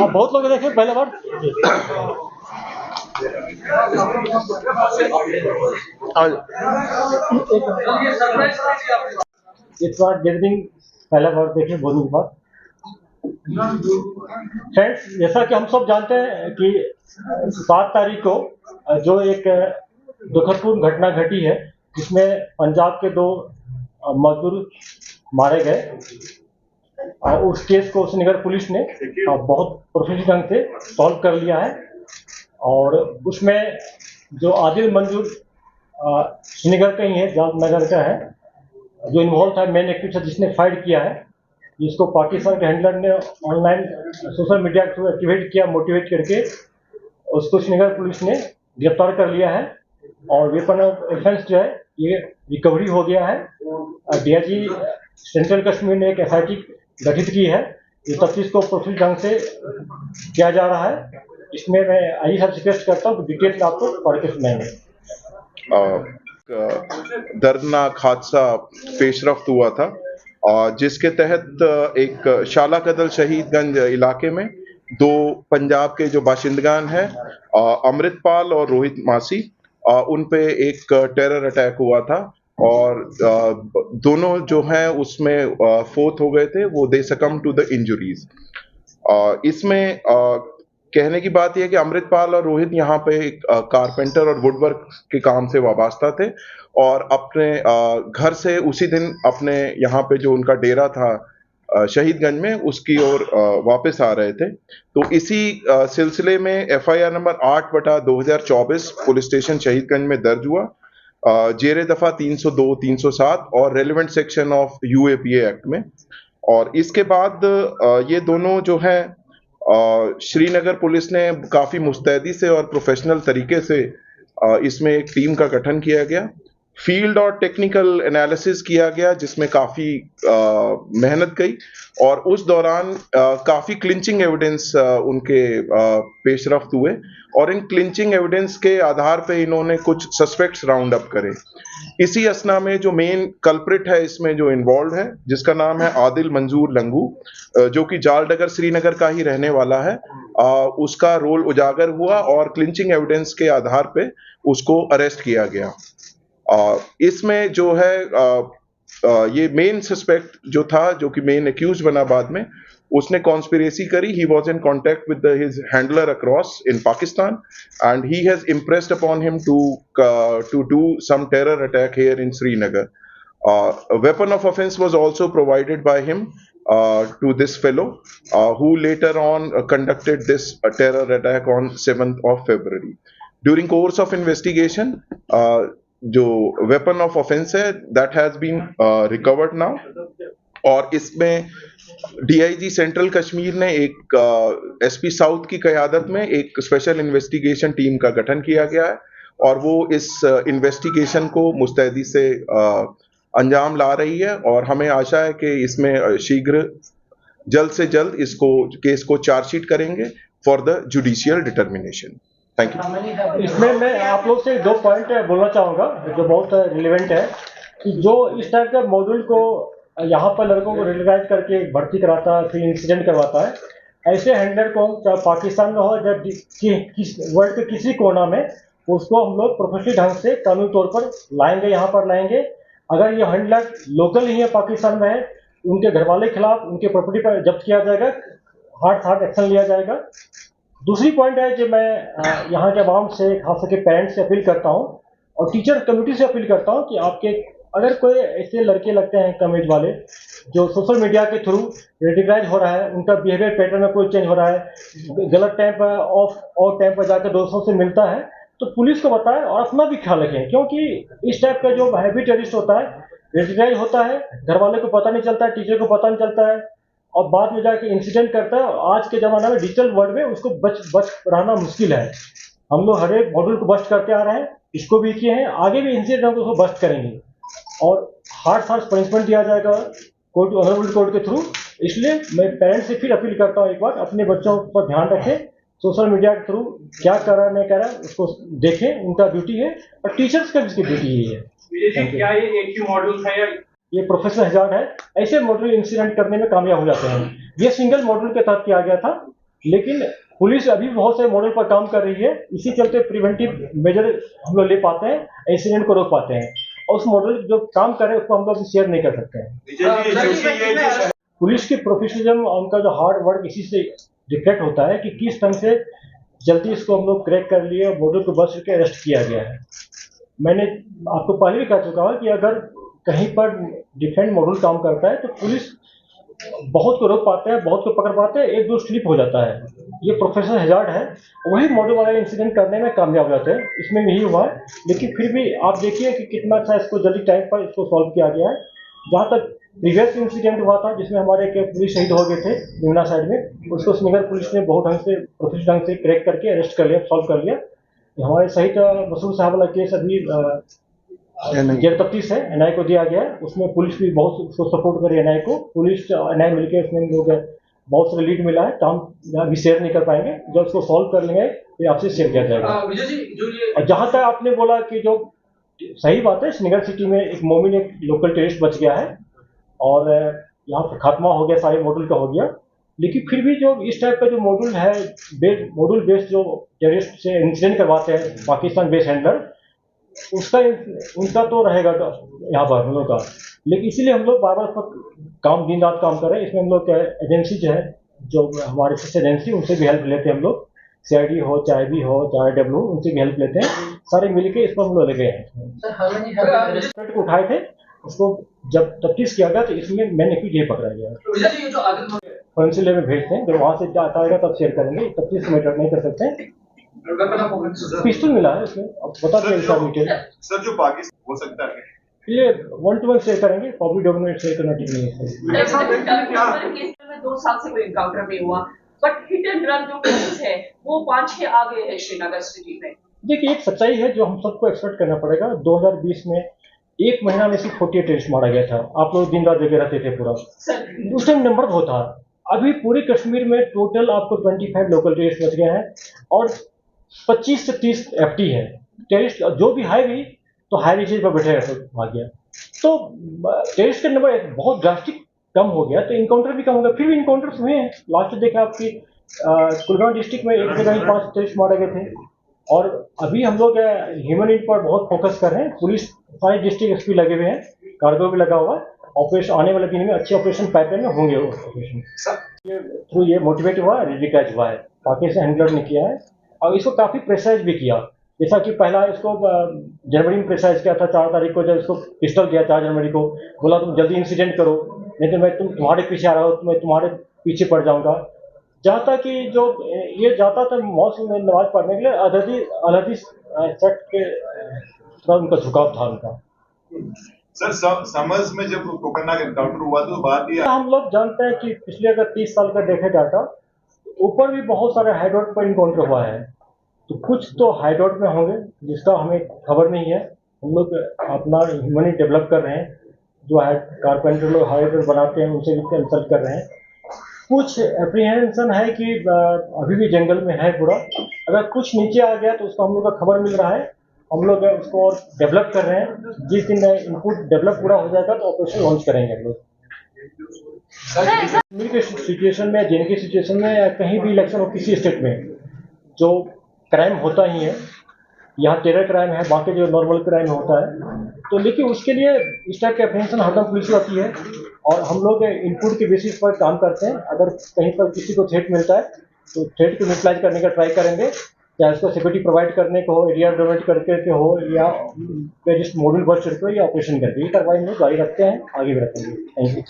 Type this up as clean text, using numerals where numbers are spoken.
बहुत लोग देखे पहले बार। इस बार गैदरिंग पहला बार देखे बोलने के बाद। फ्रेंड्स, जैसा कि हम सब जानते हैं कि 7 तारीख को जो एक दुखदपूर्ण घटना घटी है, जिसमें पंजाब के 2 मजदूर मारे गए, और उस केस को श्रीनगर पुलिस ने बहुत प्रोफेशनल ढंग से सॉल्व कर लिया है। और उसमें जो आदिल मंजूर श्रीनगर का ही है, जामनगर का है, जो इन्वॉल्व था, मेन एक्टिव था, जिसने फायर किया है, जिसको पाकिस्तान के हैंडलर ने ऑनलाइन सोशल मीडिया के थ्रू एक्टिवेट किया, मोटिवेट करके उसको श्रीनगर पुलिस ने गिरफ्तार कर लिया है। और वेपन ऑफ ऑफेंस जो है ये रिकवरी हो गया है। डीआईजी सेंट्रल कश्मीर ने एक एसआईटी गठित की है। इस तफ्तीश को प्रोफेशनल ढंग से किया जा रहा है। इसमें मैं आई साहब रिक्वेस्ट करता हूँ डिटेल आपको पढ़ के सुनाएंगे। दर्दनाक हादसा पेशरफ्त हुआ था, जिसके तहत एक शाला कदल शहीदगंज इलाके में 2 पंजाब के जो बाशिंदगान हैं, अमृतपाल और रोहित मासी, उन पे एक टेरर अटैक हुआ था और दोनों जो हैं उसमें फोर्थ हो गए थे। वो दे सकम टू द इंजुरीज। इसमें कहने की बात यह कि अमृतपाल और रोहित यहाँ पे कारपेंटर और वुडवर्क के काम से वाबस्ता थे और अपने घर से उसी दिन अपने यहाँ पे जो उनका डेरा था शहीदगंज में, उसकी ओर वापस आ रहे थे। तो इसी सिलसिले में FIR number 8/2024 police station Shahidganj में दर्ज हुआ, जेरे दफा 302, 307 और relevant section of UAPA act में। और इसके बाद ये दोनों जो हैं, श्रीनगर पुलिस ने काफी मुस्तैदी से और प्रोफेशनल तरीके से इसमें एक टीम का गठन किया गया। फील्ड और टेक्निकल एनालिसिस किया गया, जिसमें काफी मेहनत गई और उस दौरान काफी क्लिंचिंग एविडेंस उनके पेशरफ्त हुए और इन क्लिंचिंग एविडेंस के आधार पे इन्होंने कुछ सस्पेक्ट्स राउंड अप करे। इसी असना में जो मेन कल्प्रिट है इसमें जो इन्वॉल्व है, जिसका नाम है आदिल मंजूर लंगू, जो कि जालडगर श्रीनगर का ही रहने वाला है, उसका रोल उजागर हुआ और क्लिंचिंग एविडेंस के आधार पे उसको अरेस्ट किया गया। इसमें जो है ये मेन सस्पेक्ट जो था, जो कि मेन एक्यूज बना बाद में, उसने कॉन्स्पिरेसी करी। He was in contact with his handler across in Pakistan and he has impressed upon him to do some terror attack here in Srinagar. Weapon of offense was also provided by him to this fellow, who later on conducted this terror attack on 7th of February. During course of investigation, जो weapon of offence है that has been recovered now, और इसमें DIG central Kashmir ने एक SP south की क़यादत में एक special investigation team का गठन किया गया है और वो इस इन्वेस्टिगेशन को मुस्तैदी से अंजाम ला रही है और हमें आशा है कि इसमें शीघ्र जल्द से जल्द इसको केस को चार्जशीट करेंगे for the judicial determination. Thank you. इसमें मैं आप लोग से 2 पॉइंट बोलना चाहूँगा जो बहुत रिलेवेंट है, कि जो इस टाइप का मॉड्यूल को यहाँ पर लड़कों को रेगुलराइज करके भर्ती कराता है, फिर इंसिडेंट करवाता है, ऐसे हैंडलर को हम चाहे पाकिस्तान में हो या वर्ल्ड के किसी कोना में, उसको हम लोग प्रोफेशनल ढंग से कानूनी तौर पर लाएंगे, यहाँ पर लाएंगे। अगर ये हैंडलर लोकल ही है, पाकिस्तान में है, उनके घर वाले के खिलाफ उनके प्रॉपर्टी पर जब्त किया जाएगा, हार्ड एक्शन लिया जाएगा। दूसरी पॉइंट है कि मैं यहाँ के आवाम से, खास करके पेरेंट्स से अपील करता हूँ और टीचर कम्युनिटी से अपील करता हूँ कि आपके अगर कोई ऐसे लड़के लगते हैं कम एज वाले जो सोशल मीडिया के थ्रू रेडिकलाइज हो रहा है, उनका बिहेवियर पैटर्न में कोई चेंज हो रहा है, गलत टाइम पर ऑफ टाइम पर जाकर दोस्तों से मिलता है, तो पुलिस को बताएं और अपना भी ख्याल रखें, क्योंकि इस टाइप का जो हैवी टेररिस्ट होता है, रेडिकलाइज होता है, घर वाले को पता नहीं चलता है, टीचर को पता नहीं चलता है और बाद में जाके इंसिडेंट करता है। आज के ज़माने में डिजिटल वर्ल्ड में उसको बच रहना मुश्किल है। हम लोग हर एक मॉड्यूल को बस्ट करते आ रहे हैं, इसको भी किए हैं, आगे भी इंसिडेंट को उसको बस्ट करेंगे और हार्ड पनिशमेंट दिया जाएगा कोर्ट, ऑनरेबल कोर्ट के थ्रू। इसलिए मैं पेरेंट्स से फिर अपील करता हूँ, एक बार अपने बच्चों पर ध्यान रखें, सोशल मीडिया के थ्रू क्या कर रहा है नहीं कर रहा है उसको देखें, उनका ड्यूटी है और टीचर्स का भी इसकी ड्यूटी ही है। क्या ये एक ही मॉड्यूल था या ये प्रोफेशनल हजार्ड है, ऐसे मॉड्यूल इंसिडेंट करने में कामयाब हो जाते हैं। ये सिंगल मॉड्यूल के तहत किया गया था, लेकिन पुलिस अभी बहुत से मॉडल पर काम कर रही है। इसी चलते प्रिवेंटिव मेजर हम लोग ले पाते हैं, इंसिडेंट को रोक पाते हैं। और उस मॉडल जो काम कर रहे हैं उसको हम लोग शेयर नहीं कर सकते हैं। पुलिस की प्रोफेशनलिज्म और उनका जो हार्ड वर्क इसी से रिफ्लेक्ट होता है कि किस ढंग से जल्दी इसको हम लोग क्रैक कर लिए और मॉडल को बच करके अरेस्ट किया गया है। मैंने आपको पहले भी कह चुका हूँ कि अगर कहीं पर डिफरेंट मॉडल काम करता है तो पुलिस बहुत को रोक पाते हैं, बहुत को पकड़ पाते हैं, एक दो स्लिप हो जाता है। ये प्रोफेशनल हजार्ड है, वही मॉडल वाला इंसिडेंट करने में कामयाब हो जाते हैं। इसमें यही हुआ है, लेकिन फिर भी आप देखिए कि कितना अच्छा इसको जल्दी टाइम पर इसको सॉल्व किया गया है। जहाँ तक प्रीवियस इंसिडेंट हुआ था जिसमें हमारे एक पुलिस शहीद हो गए थे निमना साइड में, उसको स्निगर पुलिस ने बहुत ढंग से प्रोफेशनल ढंग से क्रैक करके अरेस्ट कर लिया, सॉल्व कर लिया। हमारे शहीद मसूद साहब वाला केस अभी जेल तफ्तीश है, एनआई को दिया गया है। उसमें पुलिस भी बहुत उसको सपोर्ट करी, एनआई को, पुलिस एनआई मिलकर उसमें लोग बहुत सारे लीड मिला है। तो हम अभी शेयर नहीं कर पाएंगे, जब उसको सॉल्व कर लेंगे तो आपसे शेयर किया जाएगा। विजय जी, जो ये और जहाँ तक आपने बोला कि जो सही बात है, श्रीनगर सिटी में एक मोमिन एक लोकल टेररिस्ट बच गया है और यहाँ पर खात्मा हो गया, सारे मॉड्यूल का हो गया। लेकिन फिर भी जो इस टाइप का जो मॉड्यूल है, मॉड्यूल बेस्ड जो टेररिस्ट से इंसिडेंट करवाते हैं पाकिस्तान बेस्ड हैंडलर, उसका उनका तो रहेगा यहाँ पर हम लोग का। लेकिन इसीलिए हम लोग बार बार काम दिन रात काम कर रहे हैं। इसमें हम लोग एजेंसी जो है, जो हमारे सिस्टर एजेंसी, उनसे भी हेल्प लेते हैं हम लोग। CID हो, चाहे भी हो, चाहे डब्ल्यू, उनसे भी हेल्प लेते हैं। सारे मिलके इस पर हम लोग लगे हैं। सर को उठाए थे, उसको जब तफ्तीश किया गया तो इसमें मैंने भी ये पकड़ा गया। विजय जी, ये जो आगे फोरेंसिक लैब में भेजते हैं, जब वहाँ से क्या आता है तब शेयर करेंगे। तफ्तीश में नहीं कर सकते हैं। पिस्टल मिला है इसमें, अब बता दें इसका डिटेल। सर जो पाकिस्तान हो सकता है ये 1-to-1 शेयर करेंगे, पब्लिक डॉक्यूमेंट शेयर करना ठीक नहीं है। में 2 साल से कोई इनकाउंटर नहीं हुआ, बट हिट एंड रन जो केसेस है वो 5-6 आ गए हैं श्रीनगर सिटी में। देखिए, एक सच्चाई है जो हम सबको एक्सपेक्ट करना पड़ेगा। 2020 में एक महीना में सिर्फ 48 टेररिस्ट मारा गया था। आप लोग दिन रात जगे रहते थे पूरा, उस टाइम नंबर बहुत था। अभी पूरे कश्मीर में टोटल आपको 25 लोकल टेररिस्ट बच गए हैं और 25 से 30 FT है टेररिस्ट। जो भी है भी तो हाई रिचेज पर बैठे भाग गया। तो टेररिस्ट का नंबर बहुत ड्रास्टिक कम हो गया, तो इनकाउंटर भी कम हो गया। फिर भी इनकाउंटर्स हुए हैं। लास्ट देखा आपकी कुलगाम डिस्ट्रिक्ट में एक जगह ही 5 टेररिस्ट मारे गए थे। और अभी हम लोग ह्यूमन इन पर बहुत फोकस कर रहे हैं। पुलिस सारे डिस्ट्रिक्ट SP लगे हुए हैं, कार्गो भी लगा हुआ है। ऑपरेशन आने वाले दिन में अच्छे ऑपरेशन पाइपलाइन में होंगे। ऑपरेशन थ्रू ये मोटिवेट हुआ, रिकैच हुआ है, पाकिस्तान हैंडलर ने किया है। और इसको काफ़ी प्रेशराइज भी किया। जैसा कि पहला इसको जनवरी में प्रेशराइज किया था, 4 तारीख को जब इसको पिस्टल दिया, 4 जनवरी को बोला तुम जल्दी इंसिडेंट करो, नहीं तो मैं तुम्हारे पीछे आ रहा हूँ, मैं तुम्हारे पीछे पड़ जाऊँगा। जहाँ तक कि जो ये जाता था मॉस्क में नमाज पढ़ने के लिए, अलहदी सेक्ट के थोड़ा उनका झुकाव था उनका। सर समर्स में जब कोकरनाग एनकाउंटर हुआ तो बात ये हम लोग जानते हैं कि पिछले अगर 30 साल का देखे डाटा, ऊपर भी बहुत सारे हाइड्रोट पर इनकाउंटर हुआ है। तो कुछ तो हाइड्रोट में होंगे जिसका हमें खबर नहीं है। हम लोग अपना ह्यूमन डेवलप कर रहे हैं, जो कारपेंटर लोग हाइड्रोट बनाते हैं उनसे भी कंसल्ट कर रहे हैं। कुछ एप्रीहेंशन है कि अभी भी जंगल में है पूरा। अगर कुछ नीचे आ गया तो उसका हम लोग का खबर मिल रहा है। हम लोग उसको और डेवलप कर रहे हैं। जिस दिन इनपुट डेवलप पूरा हो जाएगा तो ऑपरेशन लॉन्च करेंगे हम लोग। कश्मीर के सिचुएशन में, JNK की सिचुएशन में, या कहीं भी इलेक्शन हो किसी स्टेट में, जो क्राइम होता ही है, यहाँ टेरर क्राइम है, बाकी जो नॉर्मल क्राइम होता है। तो लेकिन उसके लिए इस टाइप के एप्रीहेंशन हरदम पुलिस आती है और हम लोग इनपुट के बेसिस पर काम करते हैं। अगर कहीं पर किसी को थ्रेट मिलता है तो थ्रेट को न्यूट्रलाइज करने का ट्राई करेंगे, चाहे उसको सिक्योरिटी प्रोवाइड करने को हो, एरिया डेवलप करके हो, या टेररिस्ट मॉड्यूल बस्ट करके, या ऑपरेशन करके। ये कार्रवाई हम लोग जारी रखते हैं, आगे भी रखेंगे। Thank you.